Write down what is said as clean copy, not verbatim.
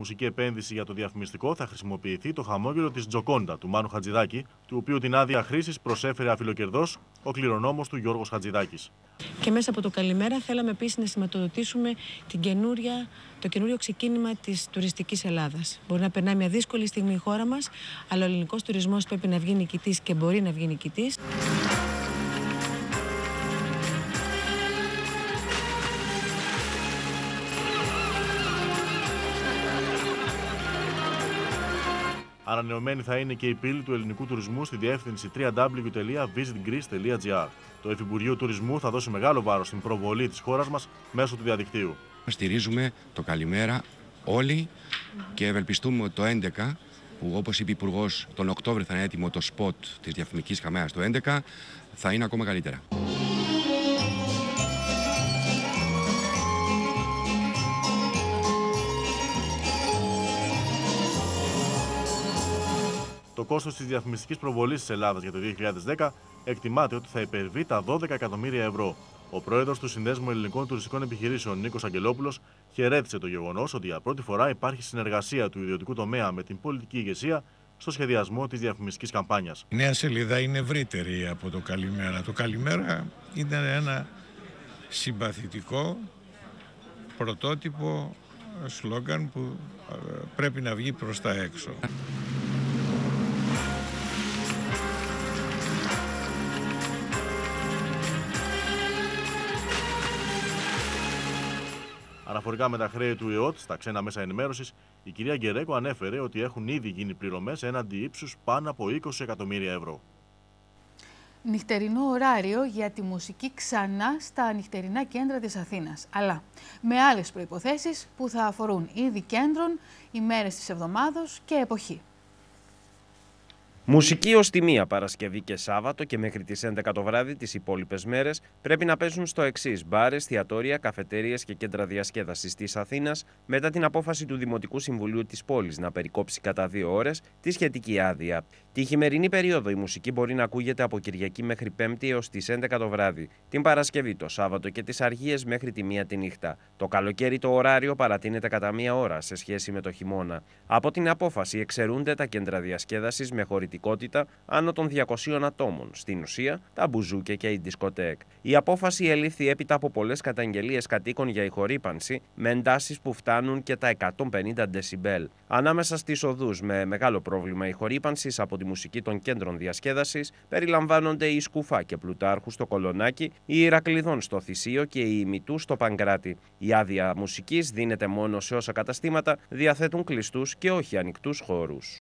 μουσική επένδυση για το διαφημιστικό θα χρησιμοποιηθεί το χαμόγελο της Τζοκόντα του Μάνου Χατζηδάκη, του οποίου την άδεια χρήσης προσέφερε αφιλοκερδός ο κληρονόμος του Γιώργος Χατζηδάκης. Και μέσα από το καλημέρα θέλαμε επίσης να σηματοδοτήσουμε το καινούριο ξεκίνημα της τουριστικής Ελλάδας. Μπορεί να περνάει μια δύσκολη στιγμή η χώρα μας, αλλά ο ελληνικός τουρισμός πρέπει να βγει νικητής και μπορεί να βγει νικητής. Ανανεωμένη θα είναι και η πύλη του ελληνικού τουρισμού στη διεύθυνση www.visitgreece.gr. Το Υφυπουργείο Τουρισμού θα δώσει μεγάλο βάρος στην προβολή της χώρας μας μέσω του διαδικτύου. Στηρίζουμε το καλημέρα όλοι και ευελπιστούμε ότι το 11, που όπως είπε ο Υπουργός, τον Οκτώβριο θα είναι έτοιμο το σποτ της διαφημικής καμέας το 11, θα είναι ακόμα καλύτερα. Το κόστος της διαφημιστικής προβολής της Ελλάδας για το 2010 εκτιμάται ότι θα υπερβεί τα 12 εκατομμύρια ευρώ. Ο πρόεδρος του Συνδέσμου Ελληνικών Τουριστικών Επιχειρήσεων, Νίκος Αγγελόπουλος, χαιρέτησε το γεγονός ότι για πρώτη φορά υπάρχει συνεργασία του ιδιωτικού τομέα με την πολιτική ηγεσία στο σχεδιασμό της διαφημιστικής καμπάνιας. Η νέα σελίδα είναι ευρύτερη από το καλημέρα. Το καλημέρα ήταν ένα συμπαθητικό πρωτότυπο σλόγγαν που πρέπει να βγει προς τα έξω. Αναφορικά με τα χρέη του ΕΟΤ στα ξένα μέσα ενημέρωσης, η κυρία Γκερέκο ανέφερε ότι έχουν ήδη γίνει πληρωμές έναντι ύψους πάνω από 20 εκατομμύρια ευρώ. Νυχτερινό ωράριο για τη μουσική ξανά στα νυχτερινά κέντρα της Αθήνας, αλλά με άλλες προϋποθέσεις που θα αφορούν είδη κέντρων, ημέρες της εβδομάδος και εποχή. Μουσική ως τη μία Παρασκευή και Σάββατο και μέχρι τις 11 το βράδυ τις υπόλοιπες μέρες πρέπει να παίζουν στο εξής: μπαρ, εστιατόρια, καφετέριες και κέντρα διασκέδασης της Αθήνας μετά την απόφαση του Δημοτικού Συμβουλίου της πόλης να περικόψει κατά 2 ώρες τη σχετική άδεια. Τη χειμερινή περίοδο η μουσική μπορεί να ακούγεται από Κυριακή μέχρι Πέμπτη έως τις 11 το βράδυ, την Παρασκευή, το Σάββατο και τις Αργίες μέχρι τη 1 τη νύχτα. Το καλοκαίρι το ωράριο παρατείνεται κατά 1 ώρα σε σχέση με το χειμώνα. Από την απόφαση εξαιρούνται τα κέντρα διασκέδασης με χωρητικότητα άνω των 200 ατόμων, στην ουσία τα μπουζούκια και η δισκοτέκ. Η απόφαση ελήφθη έπειτα από πολλές καταγγελίες κατοίκων για ηχορύπανση με εντάσεις που φτάνουν και τα 150 δεσιμπέλ. Ανάμεσα στις οδούς με μεγάλο πρόβλημα ηχορύπανσης από τη μουσική των κέντρων διασκέδασης περιλαμβάνονται η Σκουφά και Πλουτάρχου στο Κολονάκι, η Ηρακλειδών στο Θησίο και η Ημιτού στο Παγκράτη. Η άδεια μουσικής δίνεται μόνο σε όσα καταστήματα διαθέτουν κλειστούς και όχι ανοιχτούς χώρους.